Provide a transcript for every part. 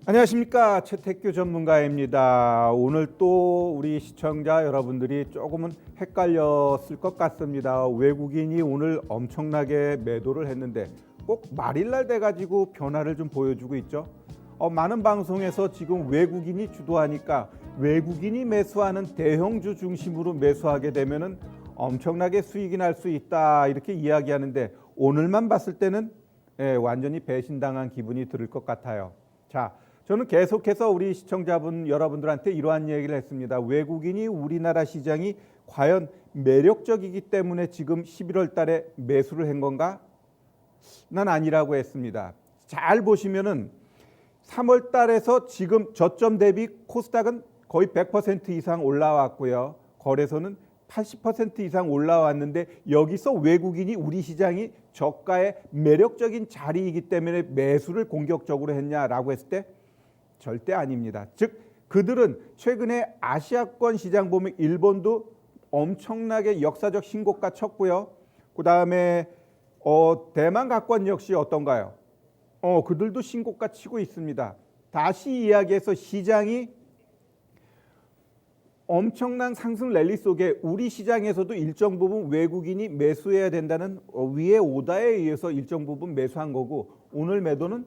안녕하십니까, 최택규 전문가입니다. 오늘 또 우리 시청자 여러분들이 조금은 헷갈렸을 것 같습니다. 외국인이 오늘 엄청나게 매도를 했는데 꼭 말일날 돼가지고 변화를 좀 보여주고 있죠. 많은 방송에서 지금 외국인이 주도하니까 외국인이 매수하는 대형주 중심으로 매수하게 되면은 엄청나게 수익이 날 수 있다, 이렇게 이야기하는데 오늘만 봤을 때는 완전히 배신당한 기분이 들 것 같아요. 자, 저는 계속해서 우리 시청자분 여러분들한테 이러한 얘기를 했습니다. 외국인이 우리나라 시장이 과연 매력적이기 때문에 지금 11월 달에 매수를 한 건가? 난 아니라고 했습니다. 잘 보시면은 3월 달에서 지금 저점 대비 코스닥은 거의 100% 이상 올라왔고요. 거래소는 80% 이상 올라왔는데 여기서 외국인이 우리 시장이 저가의 매력적인 자리이기 때문에 매수를 공격적으로 했냐라고 했을 때 절대 아닙니다. 즉 그들은 최근에 아시아권 시장 보면 일본도 엄청나게 역사적 신고가 쳤고요. 그다음에 대만 가권 역시 어떤가요? 그들도 신고가 치고 있습니다. 다시 이야기해서 시장이 엄청난 상승 랠리 속에 우리 시장에서도 일정 부분 외국인이 매수해야 된다는 위의 오다에 의해서 일정 부분 매수한 거고, 오늘 매도는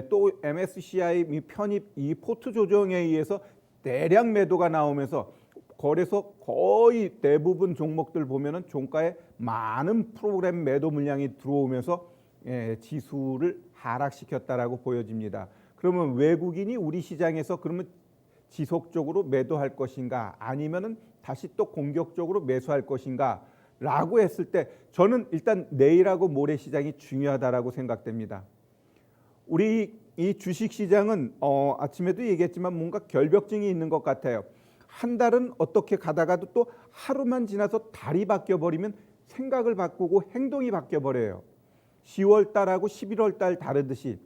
또 MSCI 편입 이 포트 조정에 의해서 대량 매도가 나오면서 거래소 거의 대부분 종목들 보면은 종가에 많은 프로그램 매도 물량이 들어오면서 지수를 하락시켰다라고 보여집니다. 그러면 외국인이 우리 시장에서 그러면 지속적으로 매도할 것인가, 아니면은 다시 또 공격적으로 매수할 것인가 라고 했을 때 저는 일단 내일하고 모레 시장이 중요하다라고 생각됩니다. 우리 이 주식시장은 아침에도 얘기했지만 뭔가 결벽증이 있는 것 같아요. 한 달은 어떻게 가다가도 또 하루만 지나서 달이 바뀌어버리면 생각을 바꾸고 행동이 바뀌어버려요. 10월 달하고 11월 달 다르듯이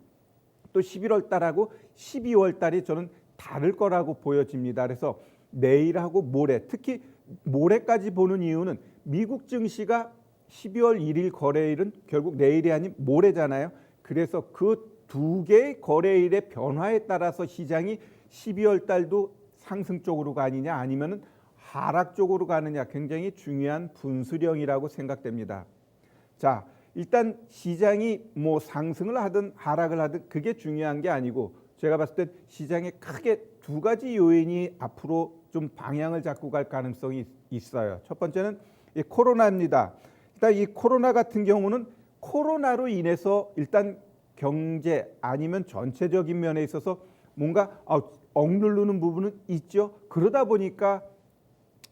또 11월 달하고 12월 달이 저는 다를 거라고 보여집니다. 그래서 내일하고 모레, 특히 모레까지 보는 이유는 미국 증시가 12월 1일 거래일은 결국 내일이 아닌 모레잖아요. 그래서 그 두 개의 거래일의 변화에 따라서 시장이 12월 달도 상승 쪽으로 가느냐 아니면 하락 쪽으로 가느냐 굉장히 중요한 분수령이라고 생각됩니다. 자, 일단 시장이 뭐 상승을 하든 하락을 하든 그게 중요한 게 아니고, 제가 봤을 때 시장에 크게 두 가지 요인이 앞으로 좀 방향을 잡고 갈 가능성이 있어요. 첫 번째는 이 코로나입니다. 일단 이 코로나 같은 경우는 코로나로 인해서 일단 경제 아니면 전체적인 면에 있어서 뭔가 억누르는 부분은 있죠. 그러다 보니까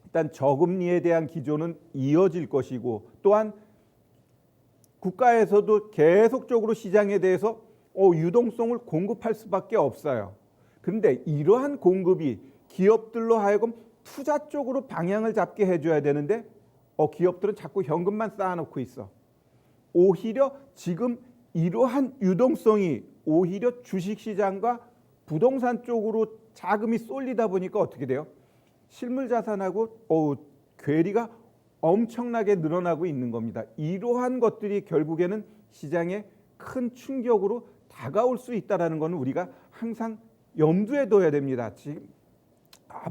일단 저금리에 대한 기조는 이어질 것이고, 또한 국가에서도 계속적으로 시장에 대해서 유동성을 공급할 수밖에 없어요. 그런데 이러한 공급이 기업들로 하여금 투자 쪽으로 방향을 잡게 해줘야 되는데 기업들은 자꾸 현금만 쌓아놓고 있어. 오히려 지금 이러한 유동성이 오히려 주식시장과 부동산 쪽으로 자금이 쏠리다 보니까 어떻게 돼요? 실물자산하고 괴리가 엄청나게 늘어나고 있는 겁니다. 이러한 것들이 결국에는 시장에 큰 충격으로 다가올 수 있다는 것은 우리가 항상 염두에 둬야 됩니다. 지금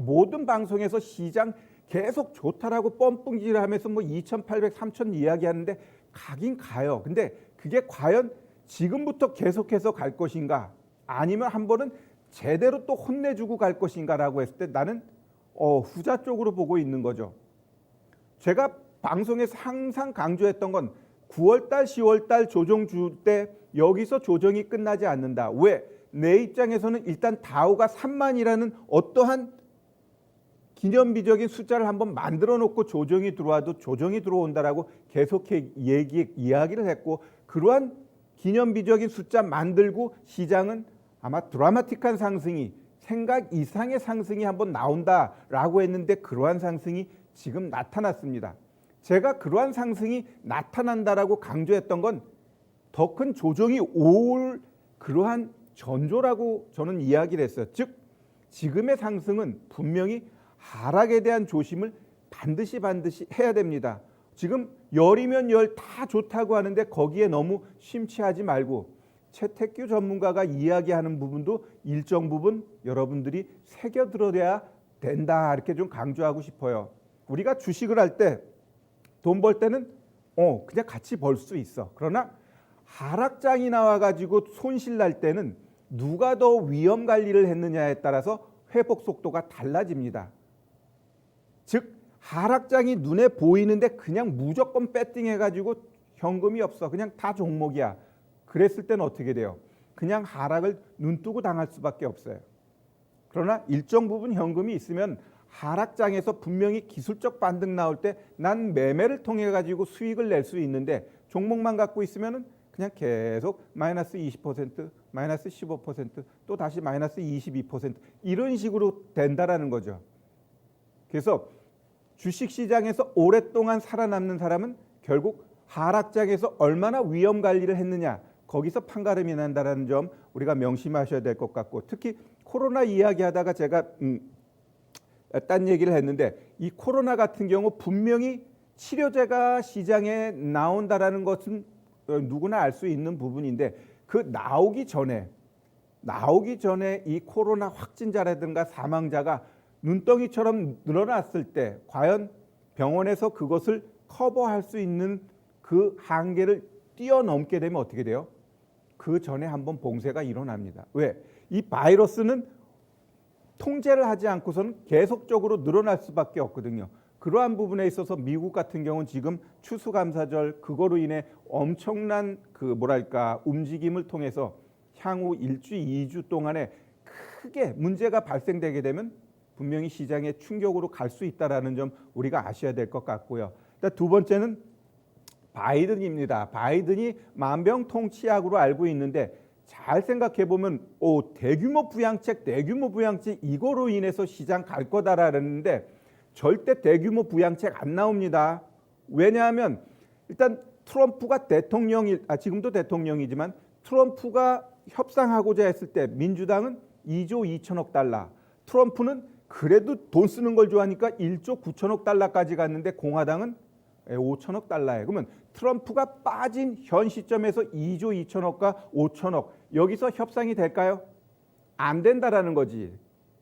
모든 방송에서 시장 계속 좋다라고 뻔뻔질을 하면서 뭐 2,800, 3,000 이야기하는데 가긴 가요. 근데 그게 과연 지금부터 계속해서 갈 것인가, 아니면 한 번은 제대로 또 혼내주고 갈 것인가라고 했을 때 나는 후자 쪽으로 보고 있는 거죠. 제가 방송에서 항상 강조했던 건 9월달, 10월달 조정 줄 때 여기서 조정이 끝나지 않는다. 왜? 내 입장에서는 일단 다우가 3만이라는 어떠한 기념비적인 숫자를 한번 만들어 놓고 조정이 들어와도 조정이 들어온다라고 계속해 이야기를 했고, 그러한 기념비적인 숫자 만들고 시장은 아마 드라마틱한 상승이, 생각 이상의 상승이 한번 나온다라고 했는데 그러한 상승이 지금 나타났습니다. 제가 그러한 상승이 나타난다라고 강조했던 건 더 큰 조정이 올 그러한 전조라고 저는 이야기를 했어요. 즉 지금의 상승은 분명히 하락에 대한 조심을 반드시 해야 됩니다. 지금 열이면 열 다 좋다고 하는데 거기에 너무 심취하지 말고 최태규 전문가가 이야기하는 부분도 일정 부분 여러분들이 새겨들어야 된다 이렇게 좀 강조하고 싶어요. 우리가 주식을 할 때 돈 벌 때는 그냥 같이 벌 수 있어. 그러나 하락장이 나와가지고 손실 날 때는 누가 더 위험 관리를 했느냐에 따라서 회복 속도가 달라집니다. 즉 하락장이 눈에 보이는데 그냥 무조건 배팅해가지고 현금이 없어. 그냥 다 종목이야. 그랬을 때는 어떻게 돼요? 그냥 하락을 눈뜨고 당할 수밖에 없어요. 그러나 일정 부분 현금이 있으면 하락장에서 분명히 기술적 반등 나올 때 난 매매를 통해 가지고 수익을 낼 수 있는데 종목만 갖고 있으면은 그냥 계속 마이너스 20%, 마이너스 15%, 또 다시 마이너스 22% 이런 식으로 된다라는 거죠. 그래서 주식시장에서 오랫동안 살아남는 사람은 결국 하락장에서 얼마나 위험 관리를 했느냐 거기서 판가름이 난다는 점 우리가 명심하셔야 될 것 같고 특히 코로나 이야기하다가 제가 딴 얘기를 했는데 이 코로나 같은 경우 분명히 치료제가 시장에 나온다라는 것은 누구나 알 수 있는 부분인데 그 나오기 전에 이 코로나 확진자라든가 사망자가 눈덩이처럼 늘어났을 때 과연 병원에서 그것을 커버할 수 있는 그 한계를 뛰어넘게 되면 어떻게 돼요? 그 전에 한번 봉쇄가 일어납니다. 왜? 이 바이러스는 통제를 하지 않고서는 계속적으로 늘어날 수밖에 없거든요. 그러한 부분에 있어서 미국 같은 경우는 지금 추수감사절 그거로 인해 엄청난 움직임을 통해서 향후 1주, 2주 동안에 크게 문제가 발생되게 되면 분명히 시장에 충격으로 갈 수 있다라는 점 우리가 아셔야 될 것 같고요. 두 번째는 바이든입니다. 바이든이 만병통치약으로 알고 있는데 잘 생각해 보면 대규모 부양책 이거로 인해서 시장 갈 거다라는데 절대 대규모 부양책 안 나옵니다. 왜냐하면 일단 트럼프가 지금도 대통령이지만 트럼프가 협상하고자 했을 때 민주당은 2조 2천억 달러, 트럼프는 그래도 돈 쓰는 걸 좋아하니까 1조 9천억 달러까지 갔는데 공화당은 5천억 달러예요. 그러면 트럼프가 빠진 현 시점에서 2조 2천억과 5천억 여기서 협상이 될까요? 안 된다라는 거지.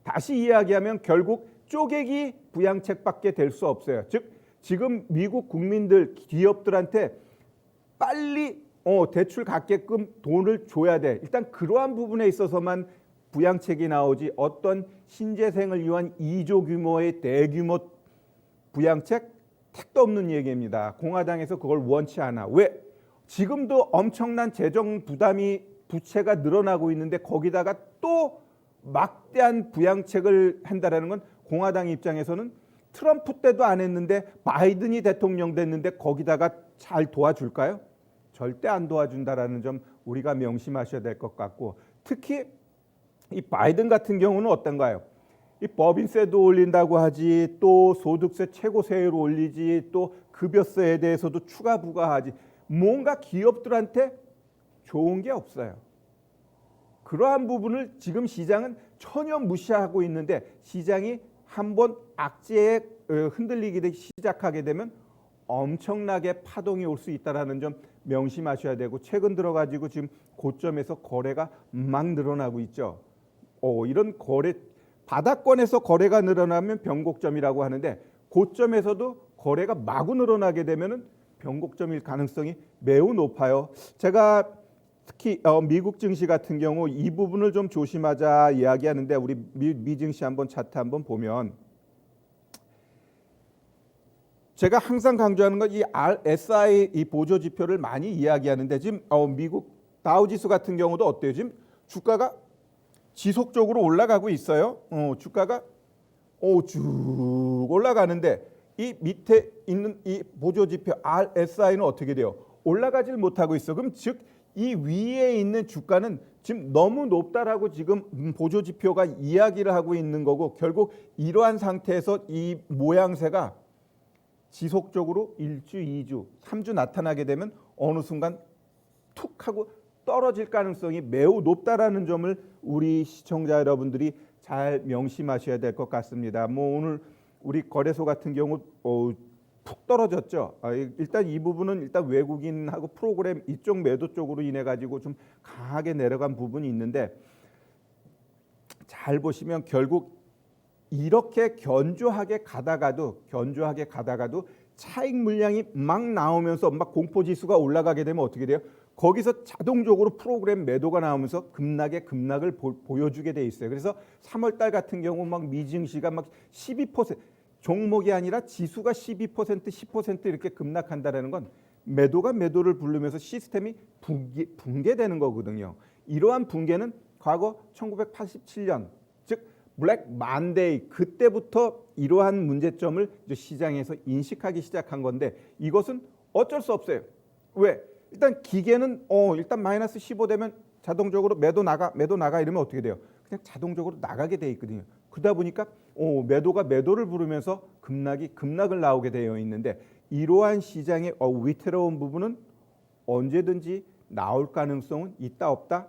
다시 이야기하면 결국 쪼개기 부양책밖에 될 수 없어요. 즉 지금 미국 국민들 기업들한테 빨리 대출 갖게끔 돈을 줘야 돼. 일단 그러한 부분에 있어서만 부양책이 나오지 어떤 신재생을 위한 2조 규모의 대규모 부양책 택도 없는 얘기입니다. 공화당에서 그걸 원치 않아. 왜? 지금도 엄청난 재정 부채가 늘어나고 있는데 거기다가 또 막대한 부양책을 한다라는 건 공화당 입장에서는 트럼프 때도 안 했는데 바이든이 대통령 됐는데 거기다가 잘 도와줄까요? 절대 안 도와준다라는 점 우리가 명심하셔야 될 것 같고 특히 이 바이든 같은 경우는 어떤가요? 이 법인세도 올린다고 하지 또 소득세 최고세율 올리지 또 급여세에 대해서도 추가 부과하지 뭔가 기업들한테 좋은 게 없어요. 그러한 부분을 지금 시장은 전혀 무시하고 있는데 시장이 한번 악재에 흔들리기 시작하게 되면 엄청나게 파동이 올 수 있다는 점 명심하셔야 되고 최근 들어가지고 지금 고점에서 거래가 막 늘어나고 있죠. 이런 바닥권에서 거래가 늘어나면 변곡점이라고 하는데 고점에서도 거래가 마구 늘어나게 되면 변곡점일 가능성이 매우 높아요. 제가 특히 미국 증시 같은 경우 이 부분을 좀 조심하자 이야기하는데 우리 미 증시 한번 차트 한번 보면 제가 항상 강조하는 건 이 RSI 이 보조 지표를 많이 이야기하는데 지금 미국 다우지수 같은 경우도 어때요? 지금 주가가 지속적으로 올라가고 있어요. 주가가 쭉 올라가는데 이 밑에 있는 이 보조 지표 RSI는 어떻게 돼요? 올라가질 못하고 있어. 그럼 즉 이 위에 있는 주가는 지금 너무 높다라고 지금 보조 지표가 이야기를 하고 있는 거고 결국 이러한 상태에서 이 모양새가 지속적으로 1주, 2주, 3주 나타나게 되면 어느 순간 툭 하고 떨어질 가능성이 매우 높다라는 점을 우리 시청자 여러분들이 잘 명심하셔야 될 것 같습니다. 오늘 우리 거래소 같은 경우 푹 떨어졌죠. 일단 이 부분은 일단 외국인하고 프로그램 이쪽 매도 쪽으로 인해 가지고 좀 강하게 내려간 부분이 있는데 잘 보시면 결국 이렇게 견조하게 가다가도 차익 물량이 막 나오면서 막 공포 지수가 올라가게 되면 어떻게 돼요? 거기서 자동적으로 프로그램 매도가 나오면서 급락을 보여주게 돼 있어요. 그래서 3월 달 같은 경우 막 미증시가 막 12% 종목이 아니라 지수가 12%, 10% 이렇게 급락한다라는 건 매도가 매도를 부르면서 시스템이 붕괴되는 거거든요. 이러한 붕괴는 과거 1987년 즉 블랙 만데이 그때부터 이러한 문제점을 시장에서 인식하기 시작한 건데 이것은 어쩔 수 없어요. 왜? 일단 기계는 일단 마이너스 15 되면 자동적으로 매도 나가 이러면 어떻게 돼요? 그냥 자동적으로 나가게 돼 있거든요. 그러다 보니까 매도가 매도를 부르면서 급락을 나오게 되어 있는데 이러한 시장의 위태로운 부분은 언제든지 나올 가능성은 있다 없다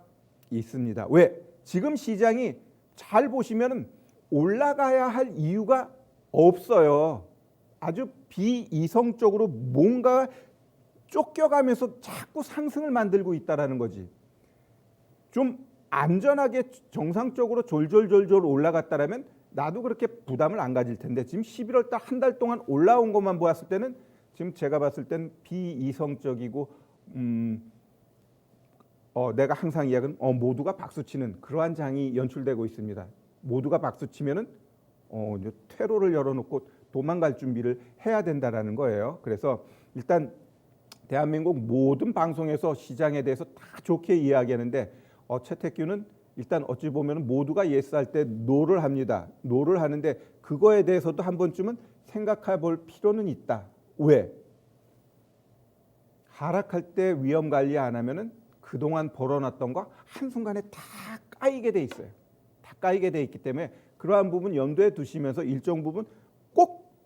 있습니다. 왜? 지금 시장이 잘 보시면은 올라가야 할 이유가 없어요. 아주 비이성적으로 뭔가 쫓겨가면서 자꾸 상승을 만들고 있다라는 거지. 좀 안전하게 정상적으로 졸졸졸졸 올라갔다라면 나도 그렇게 부담을 안 가질 텐데 지금 11월 달 한 달 동안 올라온 것만 보았을 때는 지금 제가 봤을 때는 비이성적이고 내가 항상 이야기는 모두가 박수치는 그러한 장이 연출되고 있습니다. 모두가 박수치면은 퇴로를 열어놓고 도망갈 준비를 해야 된다라는 거예요. 그래서 일단 대한민국 모든 방송에서 시장에 대해서 다 좋게 이야기하는데 최태규는 일단 어찌 보면 모두가 예스할 때 노를 합니다. 노를 하는데 그거에 대해서도 한 번쯤은 생각해 볼 필요는 있다. 왜? 하락할 때 위험 관리 안 하면은 그동안 벌어놨던 거 한순간에 다 까이게 돼 있어요. 다 까이게 돼 있기 때문에 그러한 부분 염두에 두시면서 일정 부분 꼭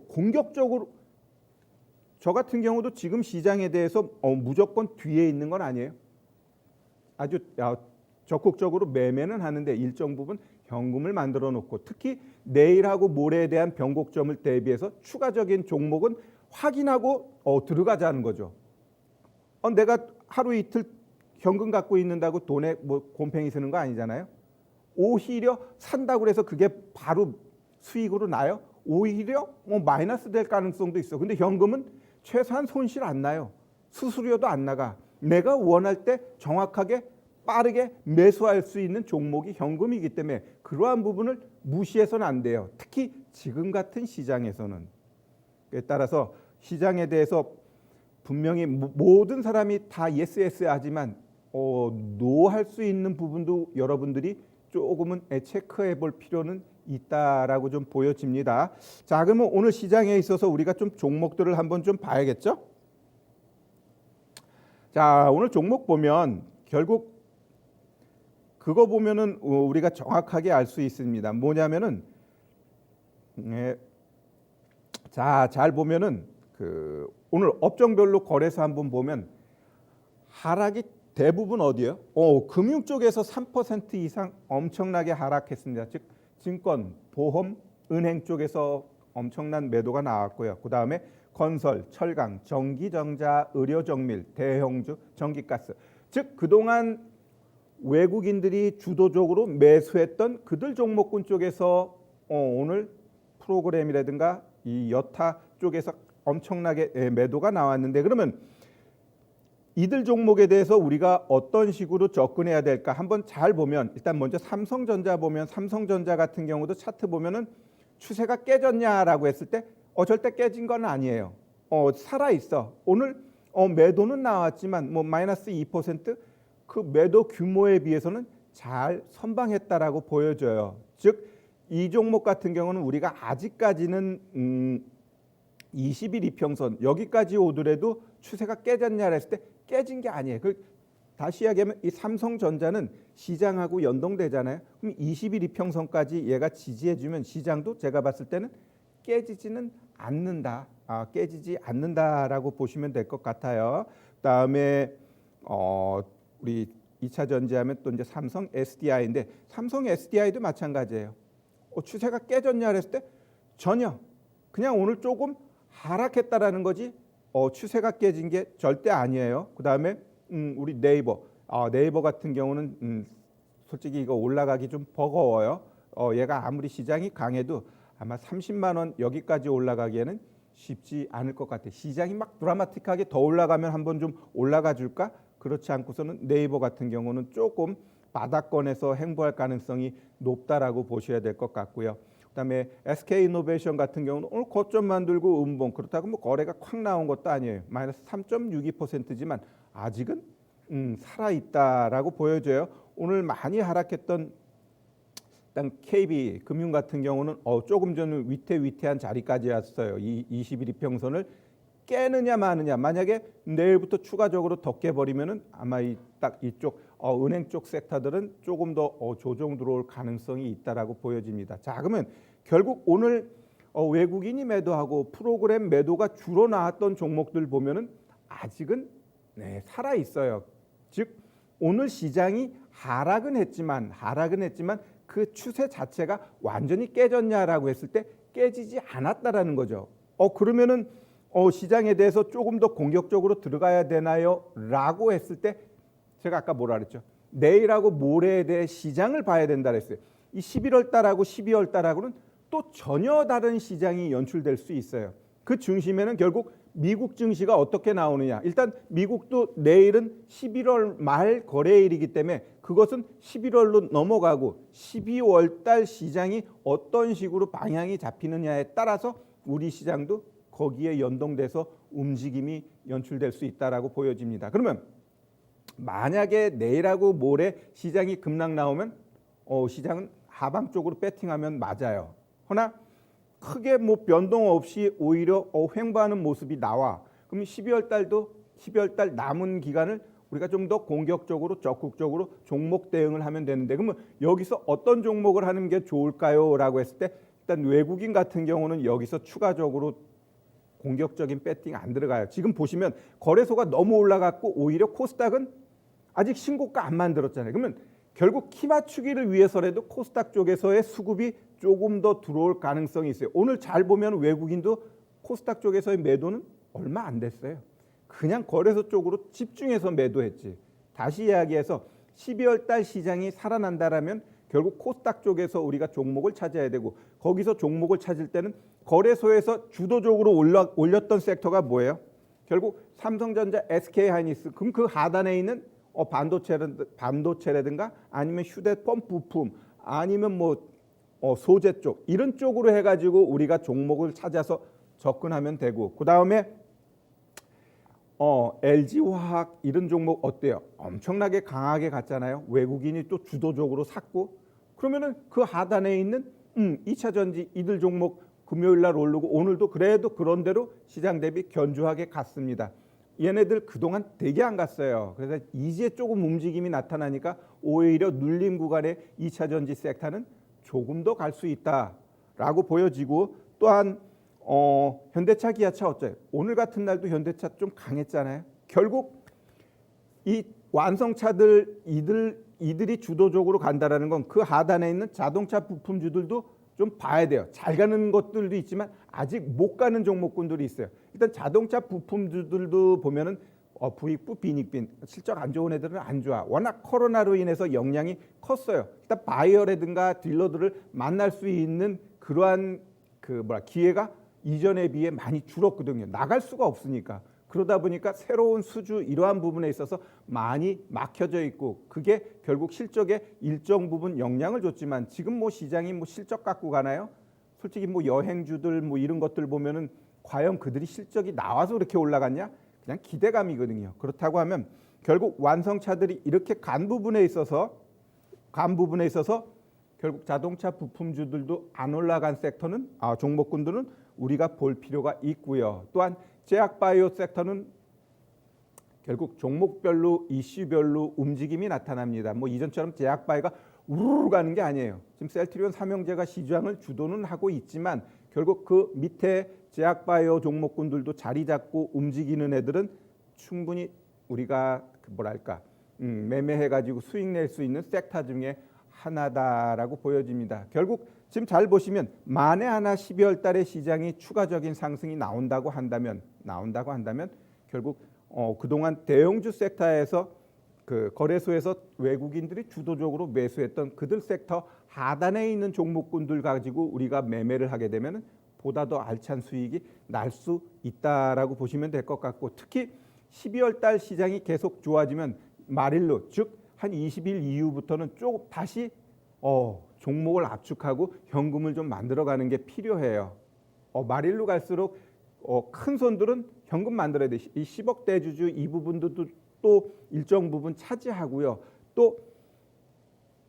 공격적으로 저 같은 경우도 지금 시장에 대해서 무조건 뒤에 있는 건 아니에요. 아주 적극적으로 매매는 하는데 일정 부분 현금을 만들어 놓고 특히 내일하고 모레에 대한 변곡점을 대비해서 추가적인 종목은 확인하고 들어가자는 거죠. 내가 하루 이틀 현금 갖고 있는다고 돈에 곰팡이 쓰는 거 아니잖아요. 오히려 산다고 해서 그게 바로 수익으로 나요? 오히려 마이너스 될 가능성도 있어. 근데 현금은 최소한 손실 안 나요. 수수료도 안 나가. 내가 원할 때 정확하게 빠르게 매수할 수 있는 종목이 현금이기 때문에 그러한 부분을 무시해서는 안 돼요. 특히 지금 같은 시장에서는. 따라서 시장에 대해서 분명히 모든 사람이 다 예스 하지만 노 할 수 있는 부분도 여러분들이 조금은 체크해 볼 필요는 있다라고 좀 보여집니다. 자, 그러면 오늘 시장에 있어서 우리가 좀 종목들을 한번 좀 봐야겠죠? 자, 오늘 종목 보면 결국 그거 보면은 우리가 정확하게 알 수 있습니다. 뭐냐면은 자, 잘 보면은 오늘 업종별로 거래소 한번 보면 하락이 대부분 어디예요? 금융 쪽에서 3% 이상 엄청나게 하락했습니다. 즉 증권, 보험, 은행 쪽에서 엄청난 매도가 나왔고요. 그 다음에 건설, 철강, 전기전자, 의료정밀, 대형주, 전기가스. 즉 그동안 외국인들이 주도적으로 매수했던 그들 종목군 쪽에서 오늘 프로그램이라든가 이 여타 쪽에서 엄청나게 매도가 나왔는데 그러면 이들 종목에 대해서 우리가 어떤 식으로 접근해야 될까 한번 잘 보면 일단 먼저 삼성전자 보면 삼성전자 같은 경우도 차트 보면은 추세가 깨졌냐라고 했을 때 절대 깨진 건 아니에요. 살아 있어. 오늘 매도는 나왔지만 마이너스 2% 그 매도 규모에 비해서는 잘 선방했다라고 보여져요. 즉 이 종목 같은 경우는 우리가 아직까지는 20일 이평선 여기까지 오더라도 추세가 깨졌냐 했을 때 깨진 게 아니에요. 다시 이야기하면 이 삼성전자는 시장하고 연동되잖아요. 그럼 20일 이평선까지 얘가 지지해주면 시장도 제가 봤을 때는 깨지지는 않는다. 깨지지 않는다라고 보시면 될 것 같아요. 그다음에 우리 2차 전지하면 또 이제 삼성 SDI인데 삼성 SDI도 마찬가지예요. 추세가 깨졌냐 했을 때 전혀 그냥 오늘 조금 하락했다라는 거지 추세가 깨진 게 절대 아니에요. 그다음에 우리 네이버 네이버 같은 경우는 솔직히 이거 올라가기 좀 버거워요. 얘가 아무리 시장이 강해도 아마 30만 원 여기까지 올라가기에는 쉽지 않을 것 같아. 시장이 막 드라마틱하게 더 올라가면 한번 좀 올라가 줄까? 그렇지 않고서는 네이버 같은 경우는 조금 바닥권에서 행보할 가능성이 높다라고 보셔야 될 것 같고요. 그다음에 SK이노베이션 같은 경우는 오늘 고점 만들고 음봉, 그렇다고 뭐 거래가 콱 나온 것도 아니에요. 마이너스 3.62%지만 아직은 살아 있다라고 보여져요. 오늘 많이 하락했던 일단 KB 금융 같은 경우는 조금 전 위태위태한 자리까지 왔어요. 이 21 이평선을 깨느냐 마느냐. 만약에 내일부터 추가적으로 더 깨버리면은 아마 딱 이쪽 은행 쪽 섹터들은 조금 더 조정 들어올 가능성이 있다라고 보여집니다. 자, 그러면 결국 오늘 외국인이 매도하고 프로그램 매도가 주로 나왔던 종목들 보면은 아직은 살아 있어요. 즉 오늘 시장이 하락은 했지만 그 추세 자체가 완전히 깨졌냐라고 했을 때 깨지지 않았다라는 거죠. 그러면은 시장에 대해서 조금 더 공격적으로 들어가야 되나요? 라고 했을 때 제가 아까 뭐라 그랬죠? 내일하고 모레에 대해 시장을 봐야 된다 그랬어요. 이 11월 달하고 12월 달하고는 또 전혀 다른 시장이 연출될 수 있어요. 그 중심에는 결국 미국 증시가 어떻게 나오느냐. 일단 미국도 내일은 11월 말 거래일이기 때문에 그것은 11월로 넘어가고 12월 달 시장이 어떤 식으로 방향이 잡히느냐에 따라서 우리 시장도 거기에 연동돼서 움직임이 연출될 수 있다라고 보여집니다. 그러면 만약에 내일하고 모레 시장이 급락 나오면 시장은 하방 쪽으로 배팅하면 맞아요. 허나 크게 뭐 변동 없이 오히려 횡보하는 모습이 나와. 그럼 12월 달 남은 기간을 우리가 좀 더 공격적으로 적극적으로 종목 대응을 하면 되는데, 그러면 여기서 어떤 종목을 하는 게 좋을까요? 라고 했을 때 일단 외국인 같은 경우는 여기서 추가적으로 공격적인 배팅 안 들어가요. 지금 보시면 거래소가 너무 올라갔고 오히려 코스닥은 아직 신고가 안 만들었잖아요. 그러면 결국 키 맞추기를 위해서라도 코스닥 쪽에서의 수급이 조금 더 들어올 가능성이 있어요. 오늘 잘 보면 외국인도 코스닥 쪽에서의 매도는 얼마 안 됐어요. 그냥 거래소 쪽으로 집중해서 매도했지. 다시 이야기해서 12월 달 시장이 살아난다라면 결국 코스닥 쪽에서 우리가 종목을 찾아야 되고, 거기서 종목을 찾을 때는 거래소에서 주도적으로 올렸던 섹터가 뭐예요? 결국 삼성전자, SK하이닉스. 그럼 그 하단에 있는 반도체라든가 아니면 휴대폰 부품 아니면 뭐 소재 쪽, 이런 쪽으로 해가지고 우리가 종목을 찾아서 접근하면 되고, 그 다음에 LG화학 이런 종목 어때요? 엄청나게 강하게 갔잖아요. 외국인이 또 주도적으로 샀고, 그러면은 그 하단에 있는 2차 전지 이들 종목 금요일 날 오르고 오늘도 그래도 그런 대로 시장 대비 견조하게 갔습니다. 얘네들 그동안 되게 안 갔어요. 그래서 이제 조금 움직임이 나타나니까 오히려 눌림 구간의 2차 전지 섹터는 조금 더 갈 수 있다라고 보여지고, 또한 현대차, 기아차 어째요? 오늘 같은 날도 현대차 좀 강했잖아요. 결국 이 완성차들 이들이 주도적으로 간다라는 건 그 하단에 있는 자동차 부품주들도 좀 봐야 돼요. 잘 가는 것들도 있지만 아직 못 가는 종목군들이 있어요. 일단 자동차 부품주들도 보면은 부익부, 빈익빈 실적 안 좋은 애들은 안 좋아. 워낙 코로나로 인해서 영향이 컸어요. 일단 바이어라든가 딜러들을 만날 수 있는 그러한 기회가 이전에 비해 많이 줄었거든요. 나갈 수가 없으니까. 그러다 보니까 새로운 수주 이러한 부분에 있어서 많이 막혀져 있고, 그게 결국 실적에 일정 부분 영향을 줬지만 지금 뭐 시장이 뭐 실적 갖고 가나요? 솔직히 뭐 여행주들 뭐 이런 것들 보면은 과연 그들이 실적이 나와서 그렇게 올라갔냐? 그냥 기대감이거든요. 그렇다고 하면 결국 완성차들이 이렇게 간 부분에 있어서 결국 자동차 부품주들도 안 올라간 섹터는 종목군들은 우리가 볼 필요가 있고요. 또한 제약바이오 섹터는 결국 종목별로 이슈별로 움직임이 나타납니다. 뭐 이전처럼 제약바이오가 우르르 가는 게 아니에요. 지금 셀트리온, 삼형제가 시장을 주도는 하고 있지만 결국 그 밑에 제약바이오 종목군들도 자리 잡고 움직이는 애들은 충분히 우리가 매매해가지고 수익 낼 수 있는 섹터 중에 하나다라고 보여집니다. 결국 지금 잘 보시면 만에 하나 12월 달에 시장이 추가적인 상승이 나온다고 한다면 결국 그동안 대형주 섹터에서 그 거래소에서 외국인들이 주도적으로 매수했던 그들 섹터 하단에 있는 종목군들 가지고 우리가 매매를 하게 되면 보다 더 알찬 수익이 날 수 있다라고 보시면 될 것 같고, 특히 12월 달 시장이 계속 좋아지면 말일로 즉 한 20일 이후부터는 조금 다시 종목을 압축하고 현금을 좀 만들어가는 게 필요해요. 말일로 갈수록 큰 손들은 현금 만들어야 돼. 이 10억 대주주 이 부분도 또 일정 부분 차지하고요. 또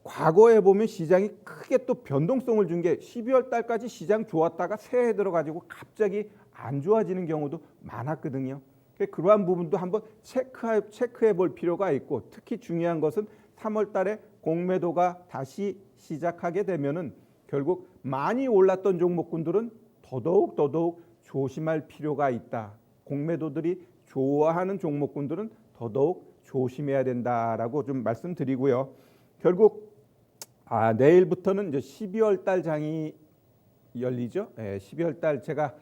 과거에 보면 시장이 크게 또 변동성을 준 게 12월 달까지 시장 좋았다가 새해 들어가지고 갑자기 안 좋아지는 경우도 많았거든요. 그러한 부분도 한번 체크해 볼 필요가 있고, 특히 중요한 것은 3월 달에 공매도가 다시 시작하게 되면은 결국 많이 올랐던 종목군들은 더더욱 조심할 필요가 있다. 공매도들이 좋아하는 종목군들은 더더욱 조심해야 된다라고 좀 말씀드리고요. 결국 내일부터는 이제 12월 달 장이 열리죠. 12월 달 제가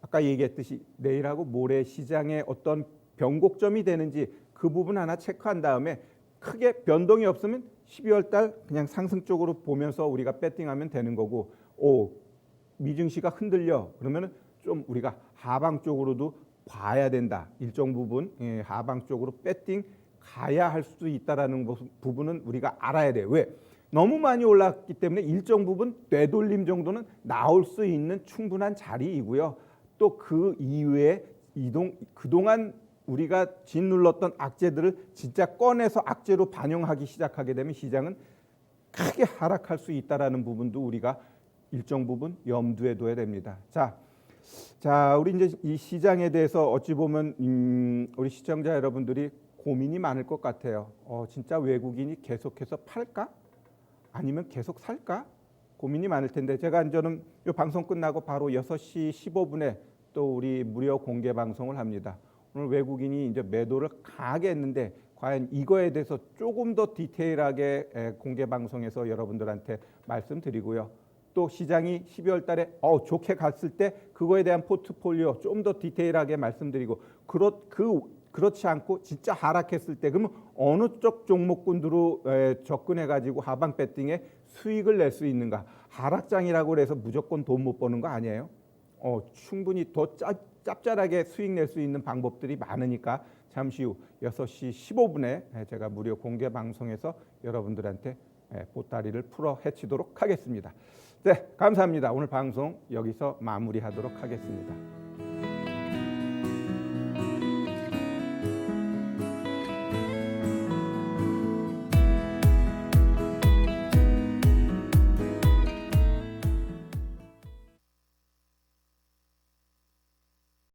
아까 얘기했듯이 내일하고 모레 시장에 어떤 변곡점이 되는지 그 부분 하나 체크한 다음에 크게 변동이 없으면 12월 달 그냥 상승 쪽으로 보면서 우리가 배팅하면 되는 거고, 미증시가 흔들려 그러면은 좀 우리가 하방 쪽으로도 봐야 된다. 일정 부분 하방 쪽으로 배팅 가야 할 수도 있다라는 부분은 우리가 알아야 돼요. 왜? 너무 많이 올랐기 때문에 일정 부분 되돌림 정도는 나올 수 있는 충분한 자리이고요. 또 그 이외에 그동안 우리가 짓눌렀던 악재들을 진짜 꺼내서 악재로 반영하기 시작하게 되면 시장은 크게 하락할 수 있다라는 부분도 우리가 일정 부분 염두에 둬야 됩니다. 자, 우리 이제 이 시장에 대해서 어찌 보면 우리 시청자 여러분들이 고민이 많을 것 같아요. 진짜 외국인이 계속해서 팔까? 아니면 계속 살까? 고민이 많을 텐데, 저는 이 방송 끝나고 바로 6시 15분에 또 우리 무료 공개 방송을 합니다. 오늘 외국인이 이제 매도를 강하게 했는데 과연 이거에 대해서 조금 더 디테일하게 공개 방송에서 여러분들한테 말씀드리고요. 또 시장이 12월 달에 좋게 갔을 때 그거에 대한 포트폴리오 좀 더 디테일하게 말씀드리고, 그렇지 않고 진짜 하락했을 때 그러면 어느 쪽 종목군으로 접근해 가지고 하방 배팅에 수익을 낼 수 있는가. 하락장이라고 해서 무조건 돈 못 버는 거 아니에요. 충분히 더 짭짤하게 수익 낼 수 있는 방법들이 많으니까 잠시 후 6시 15분에 제가 무료 공개 방송에서 여러분들한테 보따리를 풀어 헤치도록 하겠습니다. 네, 감사합니다. 오늘 방송 여기서 마무리하도록 하겠습니다.